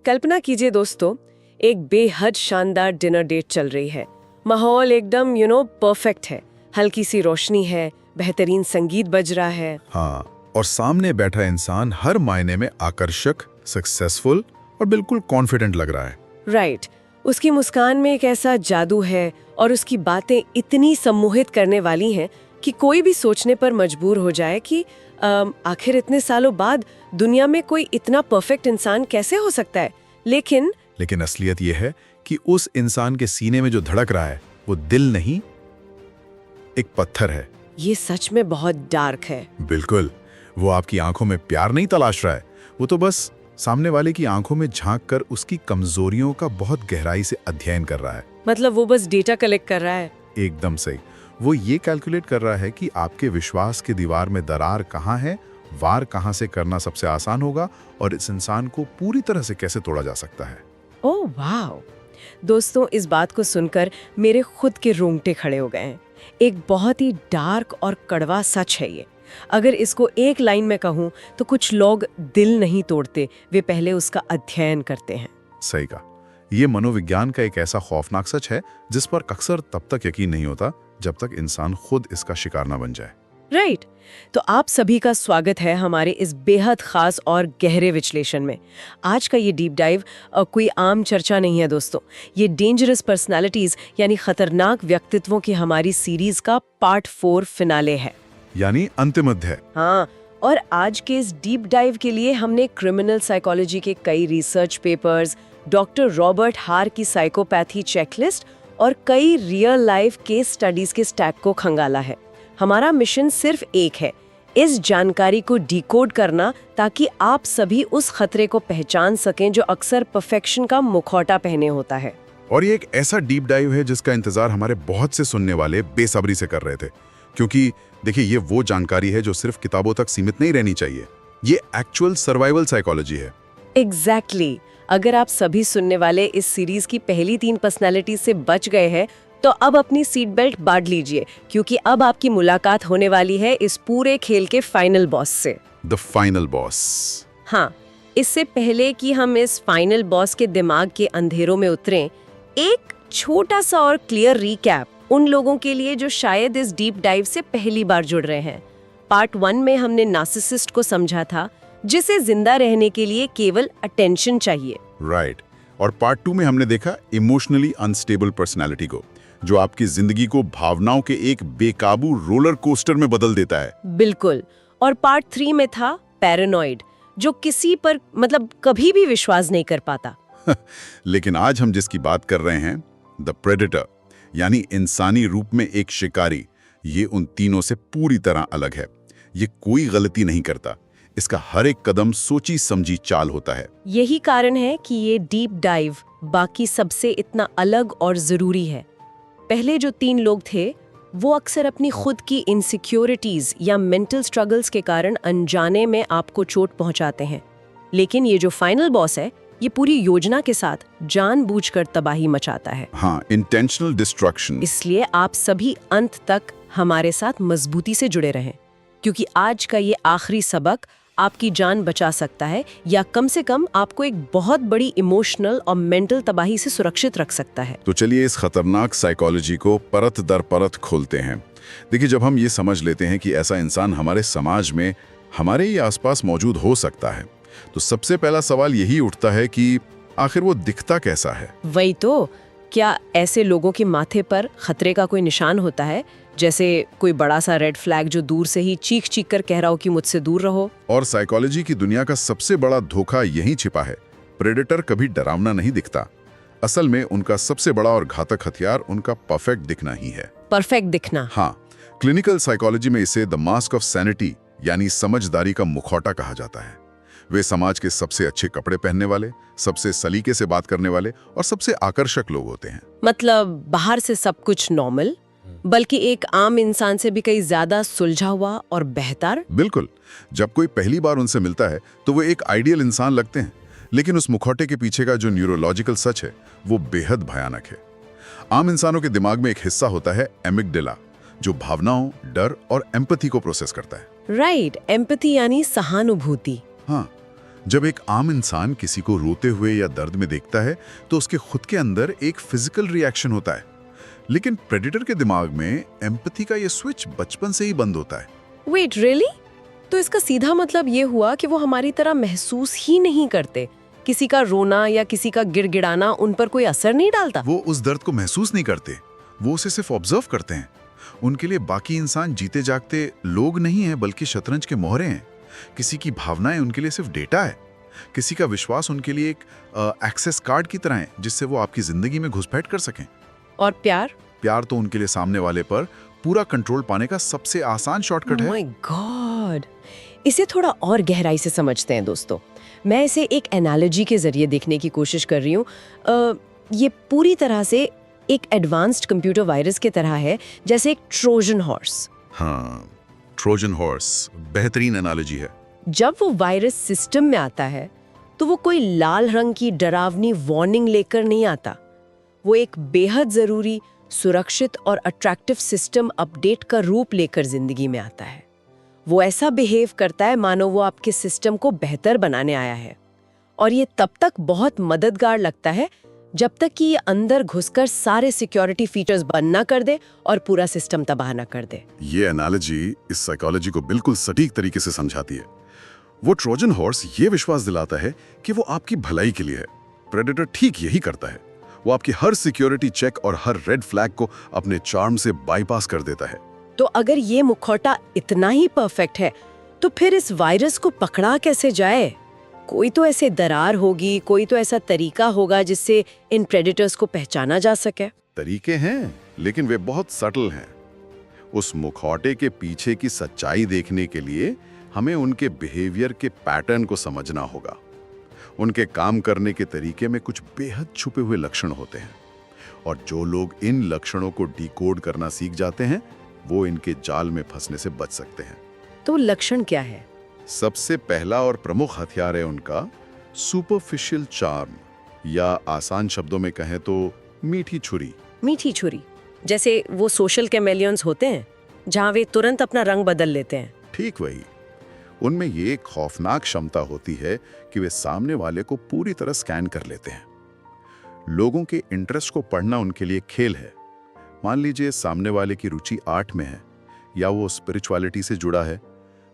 कल्पना कीजिए दोस्तों, एक बेहद शानदार डिनर डेट चल रही है। माहौल एकदम परफेक्ट है। हल्की सी रोशनी है, बेहतरीन संगीत बज रहा है। हाँ, और सामने बैठा इंसान हर मायने में आकर्षक, सक्सेसफुल और बिल्कुल कॉन्फिडेंट लग रहा है। राइट। उसकी मुस्कान में एक ऐसा जादू है और उसकी बातें इतनी सम्मोहित करने वाली हैं कि कोई भी सोचने पर मजबूर हो जाए कि आखिर इतने सालों बाद दुनिया में कोई इतना परफेक्ट इंसान कैसे हो सकता है। लेकिन असलियत यह है कि उस इंसान के सीने में जो धड़क रहा है वो दिल नहीं, एक पत्थर है। ये सच में बहुत डार्क है। बिल्कुल। वो आपकी आंखों में प्यार नहीं तलाश रहा है, वो तो बस सामने वाले की आंखों में झांक कर उसकी कमजोरियों का बहुत गहराई से अध्ययन कर रहा है। मतलब वो बस डेटा कलेक्ट कर रहा है। एकदम सही। वो ये कैलकुलेट कर रहा है कि आपके विश्वास की दीवार में दरार कहाँ है, वार कहाँ से करना सबसे आसान होगा और इस इंसान को पूरी तरह से कैसे तोड़ा जा सकता है। ओह वाह दोस्तों, इस बात को सुनकर मेरे खुद के रोंगटे खड़े हो गए हैं। एक बहुत ही डार्क और कड़वा सच है ये। अगर इसको एक लाइन में कहूँ तो कुछ लोग दिल नहीं तोड़ते, वे पहले उसका अध्ययन करते हैं। सही कहा। ये मनोविज्ञान का एक ऐसा खौफनाक सच है जिस पर अक्सर तब तक यकीन नहीं होता जब तक इंसान खुद इसका शिकार न बन जाए। राइट। तो आप सभी का स्वागत है हमारे इस बेहद खास और गहरे विश्लेषण में। आज का ये डीप डाइव कोई आम चर्चा नहीं है दोस्तों। ये डेंजरस पर्सनालिटीज यानी खतरनाक व्यक्तित्वों की हमारी सीरीज का पार्ट 4 फिनाले है, यानी अंतिम अध्याय। हाँ, और आज के इस डीप डाइव के लिए हमने क्रिमिनल साइकोलॉजी के कई रिसर्च पेपर्स, डॉक्टर रॉबर्ट हार की साइकोपैथी चेकलिस्ट और कई रियल लाइफ केस स्टडीज के स्टैक को खंगाला है। हमारा मिशन सिर्फ एक है, इस जानकारी को डिकोड करना, ताकि आप सभी उस खतरे को पहचान सकें जो अक्सर परफेक्शन का मुखौटा पहने होता है। और ये एक ऐसा डीप डाइव है जिसका इंतजार हमारे बहुत से सुनने वाले बेसब्री से कर रहे थे, क्योंकि देखिए ये वो जानकारी है जो सिर्फ किताबों तक सीमित नहीं रहनी चाहिए। ये एक्चुअल सर्वाइवल साइकोलॉजी है। एग्जैक्टली। अगर आप सभी सुनने वाले इस सीरीज की पहली 3 पर्सनैलिटी से बच गए हैं तो अब अपनी सीट बेल्ट बांध लीजिए, क्योंकि अब आपकी मुलाकात होने वाली है इस पूरे खेल के फाइनल बॉस से। The final boss. हाँ, इससे पहले कि हम इस फाइनल बॉस के दिमाग के अंधेरों में उतरें, एक छोटा सा और क्लियर रीकैप उन लोगों के लिए जो शायद इस डीप डाइव से पहली बार जुड़ रहे हैं। पार्ट 1 में हमने नार्सिसिस्ट को समझा था, जिसे जिंदा रहने के लिए केवल अटेंशन चाहिए। राइट। और पार्ट 2 में हमने देखा इमोशनली अनस्टेबल पर्सनालिटी को, जो आपकी जिंदगी को भावनाओं के एक बेकाबू रोलर कोस्टर में बदल देता है। बिल्कुल। और पार्ट 3 में था पैरानॉइड, जो किसी पर कभी भी विश्वास नहीं कर पाता। लेकिन आज हम जिसकी बात कर रहे हैं, द प्रेडेटर, यानी इंसानी रूप में एक शिकारी, ये उन तीनों से पूरी तरह अलग है। ये कोई गलती नहीं करता, इसका हर एक कदम सोची समझी चाल होता है। यही कारण है कि ये डीप डाइव बाकी सबसे इतना अलग और जरूरी है। पहले जो 3 लोग थे वो अक्सर अपनी खुद की इनसिक्योरिटीज या मेंटल स्ट्रगल्स के कारण अनजाने में आपको चोट पहुंचाते हैं, लेकिन ये जो फाइनल बॉस है ये पूरी योजना के साथ जानबूझकर तबाही मचाता है। हाँ, इंटेंशनल डिस्ट्रक्शन। इसलिए आप सभी अंत तक हमारे साथ मजबूती से जुड़े रहें, क्योंकि आज का ये आखिरी सबक आपकी जान बचा सकता है, या कम से कम आपको एक बहुत बड़ी इमोशनल और मेंटल तबाही से सुरक्षित रख सकता है। तो चलिए इस खतरनाक साइकोलॉजी को परत दर परत खोलते हैं। देखिए, जब हम ये समझ लेते हैं कि ऐसा इंसान हमारे समाज में, हमारे ही आसपास मौजूद हो सकता है, तो सबसे पहला सवाल यही उठता है कि आखिर वो दिखता कैसा है। वही तो, क्या ऐसे लोगों के माथे पर खतरे का कोई निशान होता है, जैसे कोई बड़ा सा रेड फ्लैग जो दूर से ही चीख चीख कर कह रहा हो कि मुझसे दूर रहो। और साइकोलॉजी की दुनिया का सबसे बड़ा धोखा यहीं छिपा है। प्रेडेटर कभी डरावना नहीं दिखता। असल में उनका सबसे बड़ा और घातक हथियार उनका परफेक्ट दिखना ही है। परफेक्ट दिखना? हाँ, क्लिनिकल साइकोलॉजी में इसे द मास्क ऑफ सैनिटी यानी समझदारी का मुखौटा कहा जाता है। वे समाज के सबसे अच्छे कपड़े पहनने वाले, सबसे सलीके से बात करने वाले और सबसे आकर्षक लोग होते हैं। मतलब बाहर से सब कुछ नॉर्मल, बल्कि एक आम इंसान से भी कहीं ज्यादा सुलझा हुआ और बेहतर। बिल्कुल। जब कोई पहली बार उनसे मिलता है तो वो एक आइडियल इंसान लगते हैं, लेकिन उस मुखौटे के पीछे का जो न्यूरोलॉजिकल सच है वो बेहद भयानक है। आम इंसानों के दिमाग में एक हिस्सा होता है एमिगडाला, जो भावनाओं, डर और एम्पैथी को प्रोसेस करता है। राइट, एम्पैथी यानी सहानुभूति। हाँ, जब एक आम इंसान किसी को रोते हुए या दर्द में देखता है तो उसके खुद के अंदर एक फिजिकल रिएक्शन होता है, लेकिन प्रेडेटर के दिमाग में एम्पैथी का ये स्विच बचपन से ही बंद होता है। Wait really? तो इसका सीधा मतलब ये हुआ कि वो हमारी तरह महसूस ही नहीं करते, किसी का रोना या किसी का गिड़गिड़ाना उन पर कोई असर नहीं डालता। वो उस दर्द को महसूस नहीं करते, वो उसे सिर्फ ऑब्जर्व करते हैं। उनके लिए बाकी इंसान जीते जागते लोग नहीं हैं, बल्कि शतरंज के मोहरे हैं। किसी की भावनाएं उनके लिए सिर्फ डेटा है, किसी का विश्वास उनके लिए एक एक्सेस कार्ड की तरह है जिससे वो आपकी जिंदगी में घुसपैठ कर सकें। और प्यार? प्यार तो उनके लिए सामने वाले पर पूरा कंट्रोल पाने का सबसे आसान शॉर्टकट है। My God! इसे थोड़ा और गहराई से समझते हैं दोस्तों। मैं इसे एक एनालॉजी के जरिए देखने की कोशिश कर रही हूँ। ये पूरी तरह से एक एडवांस्ड कंप्यूटर वायरस की तरह है, जैसे एक ट्रोजन हॉर्स। हाँ, ट्रोजन हॉर्स बेहतरीन एनालॉजी है। जब वो वायरस सिस्टम में आता है तो वो कोई लाल रंग की डरावनी वार्निंग लेकर नहीं आता। वो एक बेहद जरूरी, सुरक्षित और अट्रैक्टिव सिस्टम अपडेट का रूप लेकर जिंदगी में आता है। वो ऐसा बिहेव करता है मानो वो आपके सिस्टम को बेहतर बनाने आया है, और ये तब तक बहुत मददगार लगता है जब तक कि ये अंदर घुसकर सारे सिक्योरिटी फीचर्स बंद ना कर दे और पूरा सिस्टम तबाह ना कर दे। ये एनालॉजी इस साइकोलॉजी को बिल्कुल सटीक तरीके से समझाती है। वो ट्रोजन हॉर्स ये विश्वास दिलाता है कि वो आपकी भलाई के लिए है। प्रेडेटर ठीक यही करता है। वो आपकी हर सिक्योरिटी चेक और हर रेड फ्लैग को अपने चार्म से बाईपास कर देता है। तो अगर ये मुखौटा इतना ही परफेक्ट है तो फिर इस वायरस को पकड़ा कैसे जाए? कोई तो ऐसे दरार होगी, कोई तो ऐसा तरीका होगा जिससे इन प्रेडेटर्स को पहचाना जा सके। तरीके हैं, लेकिन वे बहुत सटल हैं। उस मुखौटे के पीछे की सच्चाई देखने के लिए हमें उनके बिहेवियर के पैटर्न को समझना होगा। उनके काम करने के तरीके में कुछ बेहद छुपे हुए लक्षण होते हैं, और जो लोग इन लक्षणों को डिकोड करना सीख जाते हैं वो इनके जाल में फंसने से बच सकते हैं। तो लक्षण क्या है? सबसे पहला और प्रमुख हथियार है उनका सुपरफिशियल चार्म, या आसान शब्दों में कहें तो मीठी छुरी। मीठी छुरी, जैसे वो सोशल कैमेलियंस होते हैं जहां वे तुरंत अपना रंग बदल लेते हैं। ठीक वही। उनमें ये एक खौफनाक क्षमता होती है कि वे सामने वाले को पूरी तरह स्कैन कर लेते हैं। लोगों के इंटरेस्ट को पढ़ना उनके लिए खेल है। मान लीजिए सामने वाले की रुचि आर्ट में है या वो स्पिरिचुअलिटी से जुड़ा है,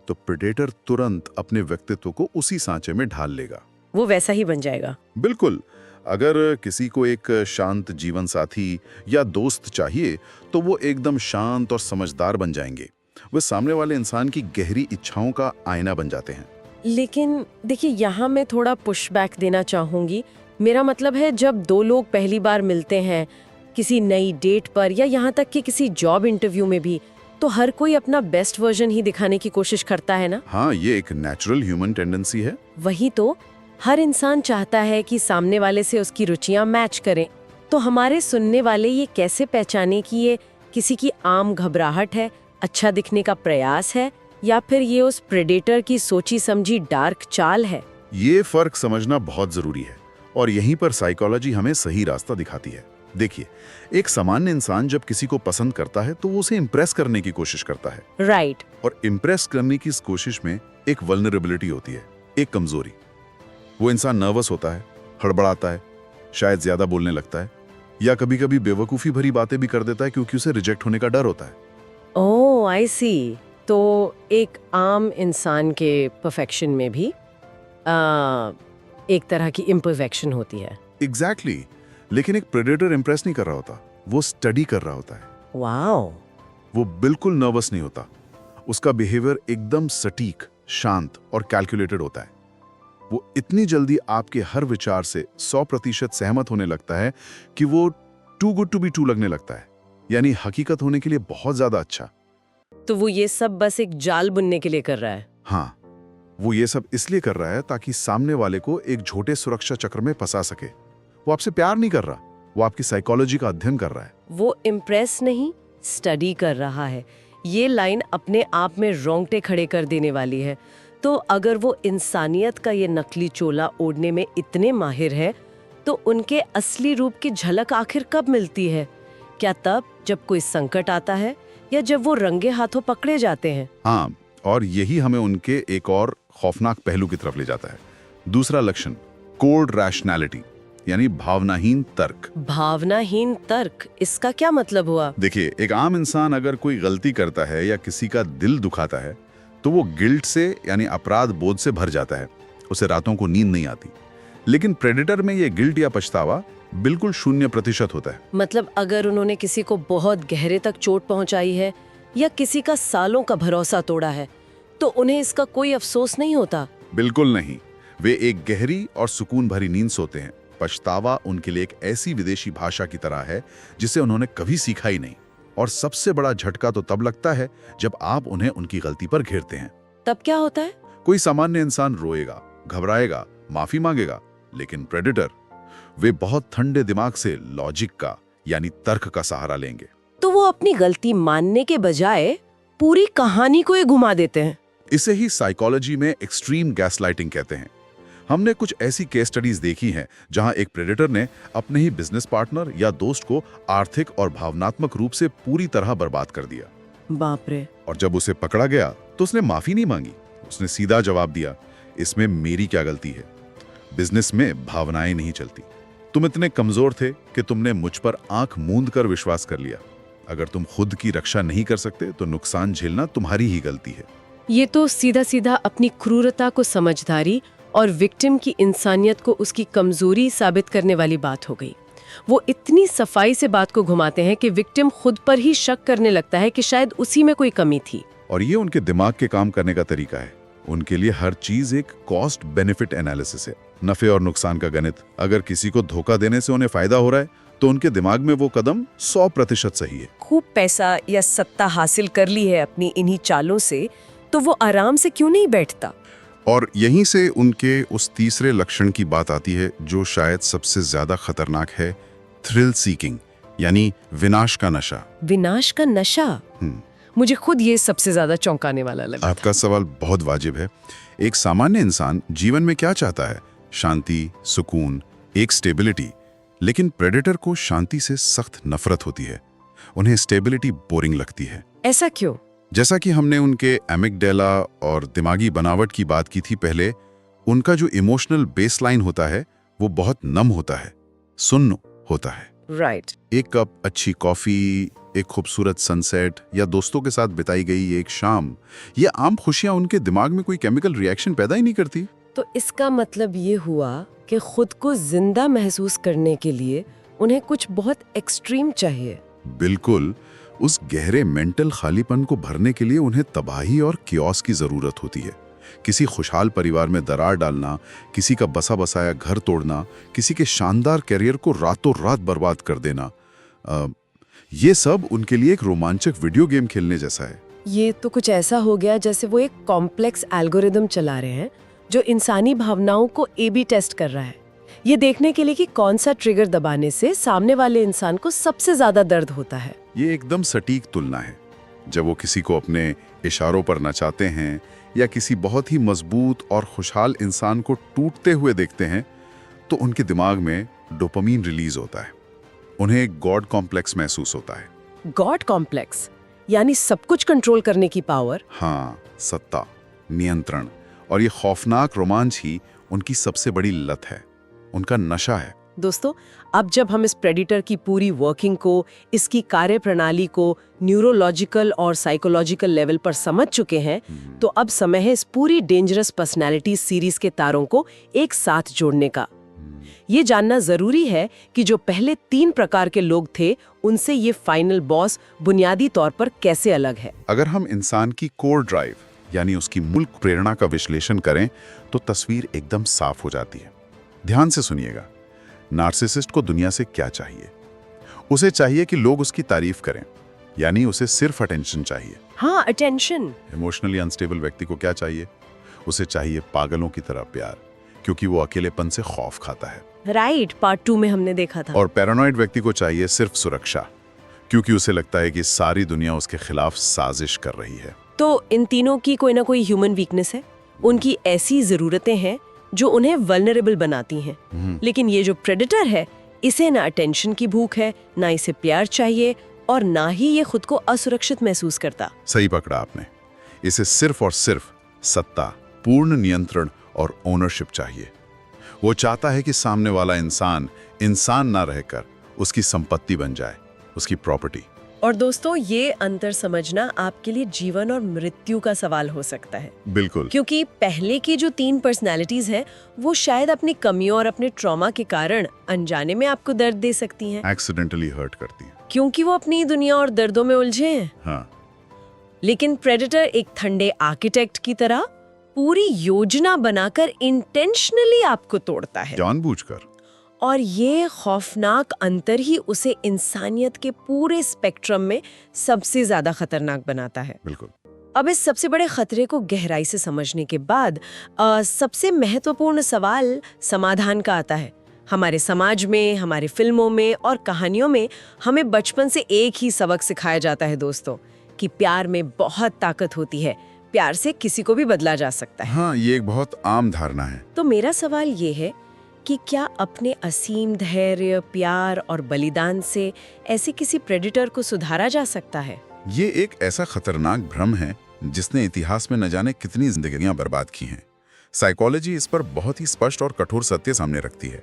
तो प्रेडेटर तुरंत अपने व्यक्तित्व को उसी सांचे में ढाल लेगा। वो वैसा ही बन जाएगा। बिल्कुल। अगर किसी को एक शांत जीवन साथी या दोस्त चाहिए तो वो एकदम शांत और समझदार बन जाएंगे। वे सामने वाले इंसान की गहरी इच्छाओं का आईना बन जाते हैं। लेकिन देखिए, यहाँ मैं थोड़ा पुशबैक देना चाहूंगी। मेरा मतलब है, जब दो लोग पहली बार मिलते हैं किसी नई डेट पर या यहाँ तक कि किसी जॉब इंटरव्यू में भी, तो हर कोई अपना बेस्ट वर्जन ही दिखाने की कोशिश करता है ना। हाँ, ये एक नेचुरल ह्यूमन टेंडेंसी है। वही तो, हर इंसान चाहता है कि सामने वाले से उसकी रुचियां मैच करें। तो हमारे सुनने वाले ये कैसे पहचाने कि ये किसी की आम घबराहट है, अच्छा दिखने का प्रयास है, या फिर ये उस प्रेडेटर की सोची समझी डार्क चाल है? ये फर्क समझना बहुत जरूरी है, और यहीं पर साइकोलॉजी हमें सही रास्ता दिखाती है। देखिए, एक सामान्य इंसान जब किसी को पसंद करता है तो वो उसे इम्प्रेस करने की कोशिश करता है। राइट। और इम्प्रेस करने की इस कोशिश में एक वल्नरेबिलिटी होती है, एक कमजोरी। वो इंसान नर्वस होता है, हड़बड़ाता है, शायद ज्यादा बोलने लगता है, या कभी कभी बेवकूफी भरी बातें भी कर देता है क्योंकि उसे रिजेक्ट होने का डर होता है। ओह, आई सी। तो एक आम इंसान के परफेक्शन में भी एक तरह की इम्परफेक्शन होती है। एग्जैक्टली। लेकिन एक प्रेडेटर इम्प्रेस नहीं कर रहा होता, वो स्टडी कर रहा होता है। वाओ। वो बिल्कुल नर्वस नहीं होता। उसका बिहेवियर एकदम सटीक, शांत और कैलकुलेटेड होता है। वो इतनी जल्दी आपके हर विचार से 100% सहमत होने लगता है कि वो too good to be true लगने लगता है, यानी हकीकत होने के लिए बहुत ज्यादा अच्छा। तो वो ये सब बस एक जाल बुनने के लिए कर रहा है? हाँ, वो ये सब इसलिए कर रहा है ताकि सामने वाले को एक झूठे सुरक्षा चक्र में फंसा सके। वो आपसे प्यार नहीं कर रहा, वो आपकी साइकोलॉजी का अध्ययन कर रहा है। वो इम्प्रेस नहीं, स्टडी कर रहा है। ये लाइन अपने आप में रोंगटे खड़े कर देने वाली है। तो अगर वो इंसानियत का ये नकली चोला ओढ़ने में इतने माहिर है, तो उनके असली रूप की झलक आखिर कब मिलती है? क्या तब जब कोई संकट आता है, या जब वो रंगे हाथों पकड़े जाते हैं? हाँ, और यही हमें उनके एक और खौफनाक पहलू की तरफ ले जाता है, दूसरा लक्षण कोल्ड रैशनैलिटी, यानी भावनाहीन तर्क। भावनाहीन तर्क, इसका क्या मतलब हुआ? देखिए, एक आम इंसान अगर कोई गलती करता है या किसी का दिल दुखाता है तो वो गिल्ट से यानी अपराध बोध से भर जाता है, उसे रातों को नींद नहीं आती। लेकिन प्रेडेटर में ये गिल्ट या पछतावा बिल्कुल 0% होता है। मतलब अगर उन्होंने किसी को बहुत गहरे तक चोट पहुंचाई है या किसी का सालों का भरोसा तोड़ा है तो उन्हें इसका कोई अफसोस नहीं होता? बिल्कुल नहीं, वे एक गहरी और सुकून भरी नींद सोते हैं। पछतावा उनके लिए एक ऐसी विदेशी भाषा की तरह है जिसे उन्होंने कभी सीखा ही नहीं। और सबसे बड़ा झटका तो तब लगता है जब आप उन्हें उनकी गलती पर घेरते हैं। तब क्या होता है? कोई सामान्य इंसान रोएगा, घबराएगा, माफी मांगेगा, लेकिन प्रेडेटर वे बहुत ठंडे दिमाग से लॉजिक का यानी तर्क का सहारा लेंगे। तो वो अपनी गलती मानने के बजाय पूरी कहानी को ही घुमा देते हैं। इसे ही साइकोलॉजी में एक्सट्रीम गैसलाइटिंग कहते हैं। हमने कुछ ऐसी केस स्टडीज देखी हैं जहां एक प्रेडेटर ने अपने ही बिजनेस पार्टनर या दोस्त को आर्थिक और भावनात्मक रूप से पूरी तरह बर्बाद कर दिया। बाप रे। और जब उसे पकड़ा गया तो उसने माफी नहीं मांगी, उसने सीधा जवाब दिया, इसमें मेरी क्या गलती है? बिजनेस में भावनाएं नहीं चलती। तुम इतने कमजोर थे कि तुमने मुझ पर आंख मूंद कर विश्वास कर लिया। अगर तुम खुद की रक्षा नहीं कर सकते तो नुकसान झेलना तुम्हारी ही गलती है। ये तो सीधा सीधा अपनी क्रूरता को समझदारी और विक्टिम की इंसानियत को उसकी कमजोरी साबित करने वाली बात हो गई। वो इतनी सफाई से बात को घुमाते हैं कि विक्टिम खुद पर ही शक करने लगता है कि शायद उसी में कोई कमी थी। और ये उनके दिमाग के काम करने का तरीका है। उनके लिए हर चीज एक कॉस्ट बेनिफिट एनालिसिस है, नफे और नुकसान का गणित। अगर किसी को धोखा देने से उन्हें फायदा हो रहा है तो उनके दिमाग में वो कदम 100% सही है। खूब पैसा या सत्ता हासिल कर ली है अपनी इन्हीं चालों से, तो वो आराम से क्यों नहीं बैठता? और यहीं से उनके उस तीसरे लक्षण की बात आती है जो शायद सबसे ज्यादा खतरनाक है, थ्रिल सीकिंग, यानी विनाश का नशा। विनाश का नशा? मुझे खुद ये सबसे ज्यादा चौंकाने वाला लगा। आपका सवाल बहुत वाजिब है। एक सामान्य इंसान जीवन में क्या चाहता है? शांति, सुकून, एक स्टेबिलिटी। लेकिन प्रेडेटर को शांति से सख्त नफरत होती है। उन्हें स्टेबिलिटी बोरिंग लगती है। ऐसा क्यों? जैसा कि हमने उनके एमिगडेला और दिमागी बनावट की बात की थी पहले, उनका जो इमोशनल बेसलाइन होता है वो बहुत नम होता है, सुन्न होता है। राइट। एक कप अच्छी कॉफी, एक खूबसूरत सनसेट या दोस्तों के साथ बिताई गई एक शाम, ये आम खुशियां उनके दिमाग में कोई केमिकल रिएक्शन पैदा ही नहीं करती। तो इसका मतलब ये हुआ कि खुद को जिंदा महसूस करने के लिए उन्हें कुछ बहुत एक्सट्रीम चाहिए। बिल्कुल। उस गहरे मेंटल खालीपन को भरने के लिए उन्हें तबाही और कियोस की जरूरत होती है। किसी खुशहाल परिवार में दरार डालना, किसी का बसा बसाया घर तोड़ना, किसी के शानदार कैरियर को रातों रात बर्बाद कर देना, ये सब उनके लिए एक रोमांचक वीडियो गेम खेलने जैसा है। ये तो कुछ ऐसा हो गया जैसे वो एक कॉम्प्लेक्स एल्गोरिदम चला रहे हैं जो इंसानी भावनाओं को A/B टेस्ट कर रहा है, ये देखने के लिए कि कौन सा ट्रिगर दबाने से सामने वाले इंसान को सबसे ज्यादा दर्द होता है। ये एकदम सटीक तुलना है। जब वो किसी को अपने इशारों पर नचाते हैं या किसी बहुत ही मजबूत और खुशहाल इंसान को टूटते हुए देखते हैं तो उनके दिमाग में डोपामीन रिलीज होता है। उन्हें एक गॉड कॉम्प्लेक्स महसूस होता है। गॉड कॉम्प्लेक्स यानी सब कुछ कंट्रोल करने की पावर? हाँ, सत्ता, नियंत्रण और ये खौफनाक रोमांच ही उनकी सबसे बड़ी लत है, उनका नशा है। दोस्तों, अब जब हम इस प्रेडिटर की पूरी वर्किंग को, इसकी कार्यप्रणाली को न्यूरोलॉजिकल और साइकोलॉजिकल लेवल पर समझ चुके हैं, तो अब समय है इस पूरी डेंजरस पर्सनैलिटी सीरीज के तारों को एक साथ जोड़ने का। ये जानना जरूरी है कि जो पहले 3 प्रकार के लोग थे, उनसे ये फाइनल बॉस बुनियादी तौर पर कैसे अलग है। अगर हम इंसान की कोर ड्राइव यानी उसकी मूल प्रेरणा का विश्लेषण करें तो तस्वीर एकदम साफ हो जाती है। ध्यान से सुनिएगा। नार्सिसिस्ट को दुनिया से क्या चाहिए? उसे चाहिए कि लोग उसकी तारीफ करें, यानी उसे सिर्फ अटेंशन चाहिए। हाँ, अटेंशन। इमोशनली अनस्टेबल व्यक्ति को क्या चाहिए? उसे चाहिए पागलों की तरह प्यार, क्योंकि वो अकेलेपन से खौफ खाता है। राइट, पार्ट 2 में हमने देखा था। और पैरानॉइड व्यक्ति को चाहिए सिर्फ सुरक्षा, क्योंकि उसे लगता है कि सारी दुनिया उसके खिलाफ साजिश कर रही है। तो इन तीनों की कोई ना कोई ह्यूमन वीकनेस है। उनकी ऐसी जरूरतें हैं जो उन्हें वल्नरेबल बनाती हैं। लेकिन ये जो प्रेडेटर है, इसे ना अटेंशन की भूख है, ना इसे प्यार चाहिए और ना ही ये खुद को असुरक्षित महसूस करता। सही पकड़ा आपने। इसे सिर्फ और सिर्फ सत्ता, पूर्ण नियंत्रण और ओनरशिप चाहिए। वो चाहता है कि सामने वाला इंसान इंसान ना रहकर उसकी संपत्ति बन जाए, उसकी प्रॉपर्टी। और दोस्तों, ये अंतर समझना आपके लिए जीवन और मृत्यु का सवाल हो सकता है। बिल्कुल। क्योंकि पहले की जो 3 पर्सनालिटीज हैं, वो शायद अपनी कमियों और अपने ट्रॉमा के कारण अनजाने में आपको दर्द दे सकती हैं, एक्सीडेंटली हर्ट करती है, क्योंकि वो अपनी दुनिया और दर्दों में उलझे हैं। हाँ। लेकिन प्रेडेटर एक ठंडे आर्किटेक्ट की तरह पूरी योजना बनाकर इंटेंशनली आपको तोड़ता है, जानबूझकर। और ये खौफनाक अंतर ही उसे इंसानियत के पूरे स्पेक्ट्रम में सबसे ज्यादा खतरनाक बनाता है। बिल्कुल। अब इस सबसे बड़े खतरे को गहराई से समझने के बाद सबसे महत्वपूर्ण सवाल समाधान का आता है। हमारे समाज में, हमारी फिल्मों में और कहानियों में हमें बचपन से एक ही सबक सिखाया जाता है दोस्तों, कि प्यार में बहुत ताकत होती है, प्यार से किसी को भी बदला जा सकता है। हाँ, ये एक बहुत आम धारणा है। तो मेरा सवाल ये है कि क्या अपने असीम धैर्य, प्यार और बलिदान से ऐसे किसी प्रेडिटर को सुधारा जा सकता है? ये एक ऐसा खतरनाक भ्रम है जिसने इतिहास में न जाने कितनी जिंदगियां बर्बाद की हैं। साइकोलॉजी इस पर बहुत ही स्पष्ट और कठोर सत्य सामने रखती है।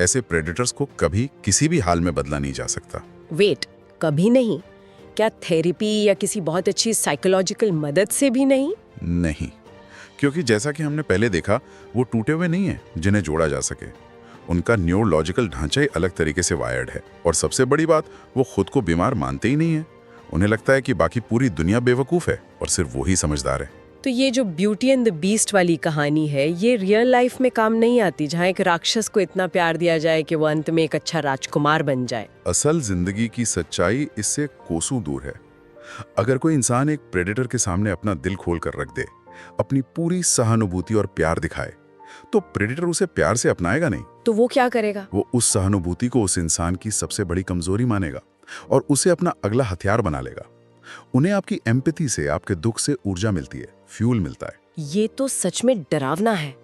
ऐसे प्रेडिटर्स को कभी किसी भी हाल में बदला नहीं जा सकता। वेट, कभी नहीं? क्या थेरेपी या किसी बहुत अच्छी साइकोलॉजिकल मदद से भी नहीं? नहीं, क्योंकि जैसा कि हमने पहले देखा, वो टूटे हुए नहीं हैं जिन्हें जोड़ा जा सके। उनका न्यूरोलॉजिकल ढांचा ही अलग तरीके से वायर्ड है। और सबसे बड़ी बात, वो खुद को बीमार मानते ही नहीं है। उन्हें लगता है कि बाकी पूरी दुनिया बेवकूफ़ है और सिर्फ वो ही समझदार है। तो ये जो ब्यूटी एंड द बीस्ट वाली कहानी है, ये रियल लाइफ में काम नहीं आती, जहाँ एक राक्षस को इतना प्यार दिया जाए कि वो अंत में एक अच्छा राजकुमार बन जाए। असल जिंदगी की सच्चाई इससे कोसों दूर है। अगर कोई इंसान एक प्रेडेटर के सामने अपना दिल खोल कर रख दे, अपनी पूरी सहानुभूति और प्यार दिखाए, तो प्रेडेटर उसे प्यार से अपनाएगा नहीं। तो वो क्या करेगा? वो उस सहानुभूति को उस इंसान की सबसे बड़ी कमजोरी मानेगा और उसे अपना अगला हथियार बना लेगा। उन्हें आपकी एम्पैथी से, आपके दुख से ऊर्जा मिलती है, फ्यूल मिलता है। ये तो सच में डरावना है।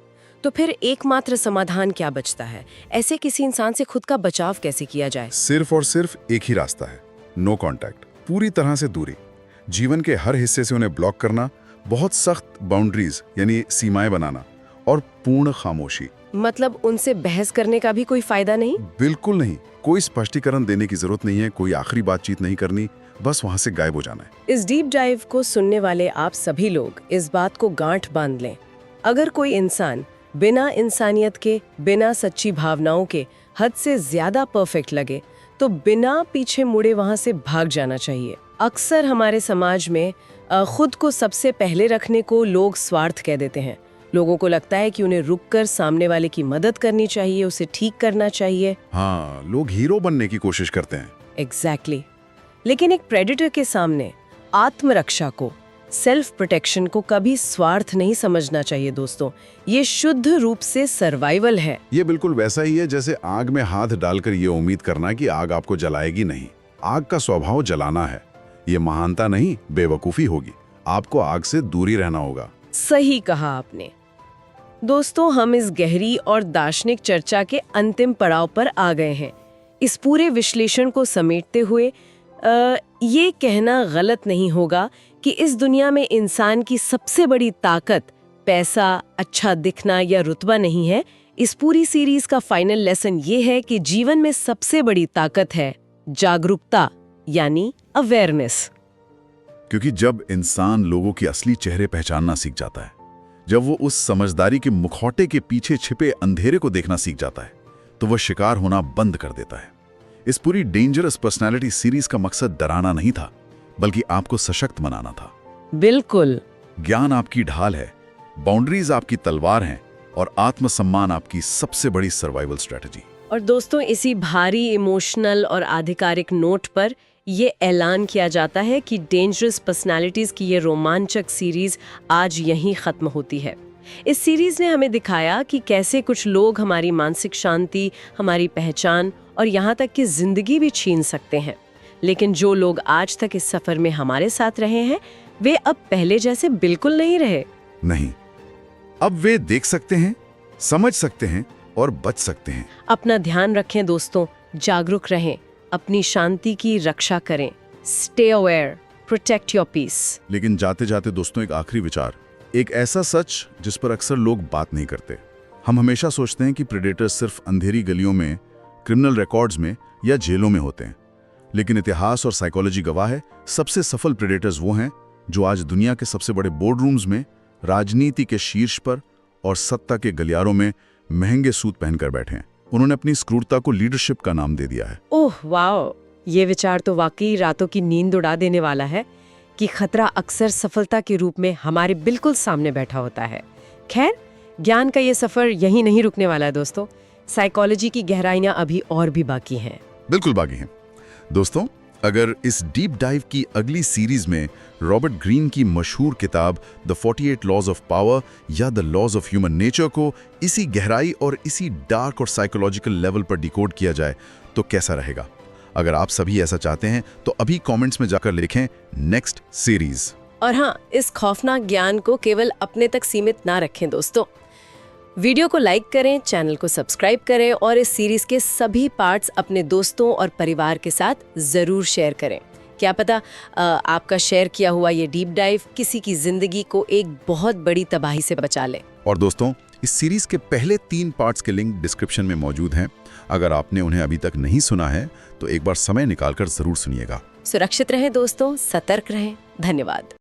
तो फिर एकमात्र समाधान क्या बचता है? ऐसे किसी इंसान से खुद का बचाव कैसे किया जाए? सिर्फ और सिर्फ एक ही रास्ता है, नो कांटेक्ट, पूरी तरह से दूरी। जीवन के हर हिस्से से उन्हें ब्लॉक करना, बहुत सख्त बाउंड्रीज यानी सीमाएं बनाना, और पूर्ण खामोशी। मतलब उनसे बहस करने का भी कोई फायदा नहीं? बिल्कुल नहीं। कोई स्पष्टीकरण देने की जरूरत नहीं है, कोई आखिरी बातचीत नहीं करनी, बस वहां से गायब हो जाना है। इस डीप डाइव को सुनने वाले आप सभी लोग इस बात को गांठ बांध लें। अगर कोई इंसान बिना इंसानियत के, बिना सच्ची भावनाओं के हद से ज्यादा परफेक्ट लगे, तो बिना पीछे मुड़े वहां से भाग जाना चाहिए। अक्सर हमारे समाज में खुद को सबसे पहले रखने को लोग स्वार्थ कह देते हैं। लोगों को लगता है कि उन्हें रुककर सामने वाले की मदद करनी चाहिए, उसे ठीक करना चाहिए। हाँ, लोग हीरो बनने की कोशिश करते हैं। एग्जैक्टली। लेकिन एक प्रेडेटर के सामने आत्मरक्षा को, सेल्फ प्रोटेक्शन को कभी स्वार्थ नहीं समझना चाहिए दोस्तों। ये शुद्ध रूप से सर्वाइवल है। ये बिल्कुल वैसा ही है जैसे आग में हाथ डालकर ये उम्मीद करना कि आग आपको जलाएगी नहीं। आग का स्वभाव जलाना है। ये महानता नहीं, बेवकूफी होगी। आपको आग से दूरी रहना होगा। सही कहा आपने। दोस्तों, हम इस गहरी और दार्शनिक चर्चा के अंतिम पड़ाव पर आ गए हैं। इस पूरे विश्लेषण को समेटते हुए ये कहना गलत नहीं होगा कि इस दुनिया में इंसान की सबसे बड़ी ताकत पैसा, अच्छा दिखना या रुतबा नहीं है। इस पूरी सीरीज का फाइनल लेसन ये है कि जीवन में सबसे बड़ी ताकत है जागरूकता, यानी अवेयरनेस। क्योंकि जब इंसान लोगों के असली चेहरे पहचानना सीख जाता है, जब वो उस समझदारी के मुखौटे के पीछे छिपे अंधेरे को देखना सीख जाता है, तो वह शिकार होना बंद कर देता है। इस पूरी डेंजरस पर्सनालिटी सीरीज का मकसद डराना नहीं था, बल्कि आपको सशक्त बनाना था। बिल्कुल। ज्ञान आपकी ढाल है, बाउंड्रीज आपकी तलवार हैं, और आत्मसम्मान आपकी सबसे बड़ी सर्वाइवल स्ट्रेटजी। और दोस्तों, इसी भारी इमोशनल और आधिकारिक नोट पर ये ऐलान किया जाता है कि डेंजरस पर्सनालिटीज की ये रोमांचक सीरीज आज यहीं खत्म होती है। इस सीरीज ने हमें दिखाया कि कैसे कुछ लोग हमारी मानसिक शांति, हमारी पहचान और यहाँ तक कि जिंदगी भी छीन सकते हैं। लेकिन जो लोग आज तक इस सफर में हमारे साथ रहे हैं, वे अब पहले जैसे बिल्कुल नहीं रहे। नहीं, अब वे देख सकते हैं, समझ सकते हैं और बच सकते हैं। अपना ध्यान रखें दोस्तों, जागरूक रहें, अपनी शांति की रक्षा करें। Stay aware, protect your peace. लेकिन जाते जाते दोस्तों, एक आखिरी विचार, एक ऐसा सच जिस पर अक्सर लोग बात नहीं करते। हम हमेशा सोचते हैं कि प्रेडेटर्स सिर्फ अंधेरी गलियों में, क्रिमिनल रिकॉर्ड्स में या जेलों में होते हैं, लेकिन इतिहास और साइकोलॉजी गवाह है सबसे सफल प्रेडेटर्स वो हैं जो आज दुनिया के सबसे बड़े बोर्ड रूम्स में, राजनीति के शीर्ष पर और सत्ता के गलियारों में महंगे सूट पहनकर बैठे हैं। उन्होंने अपनी इस क्रूरता को लीडरशिप का नाम दे दिया है। ओह वाओ, ये विचार तो वाकई रातों की नींद उड़ा देने वाला है कि खतरा अक्सर सफलता के रूप में हमारे बिल्कुल सामने बैठा होता है। खैर, ज्ञान का ये सफर यहीं नहीं रुकने वाला है दोस्तों। साइकोलॉजी की गहराइयां अभी और भी बाकी हैं। बिल्कुल बाकी हैं। दोस्तों, अगर इस डीप डाइव की अगली सीरीज में रॉबर्ट ग्रीन की मशहूर किताब द 48 लॉज ऑफ पावर या the laws of human nature को इसी गहराई और इसी डार्क और साइकोलॉजिकल लेवल पर डिकोड किया जाए तो कैसा रहेगा? अगर आप सभी ऐसा चाहते हैं तो अभी कमेंट्स में जाकर लिखें नेक्स्ट सीरीज। और हाँ, इस खौफनाक ज्ञान को केवल अपने तक सीमित ना रखें दोस्तों। वीडियो को लाइक करें, चैनल को सब्सक्राइब करें और इस सीरीज के सभी पार्ट्स अपने दोस्तों और परिवार के साथ जरूर शेयर करें। क्या पता आपका शेयर किया हुआ ये डीप डाइव किसी की जिंदगी को एक बहुत बड़ी तबाही से बचा ले। और दोस्तों, इस सीरीज के पहले 3 पार्ट्स के लिंक डिस्क्रिप्शन में मौजूद हैं। अगर आपने उन्हें अभी तक नहीं सुना है तो एक बार समय निकालकर जरूर सुनिएगा। सुरक्षित रहें दोस्तों, सतर्क रहें। धन्यवाद।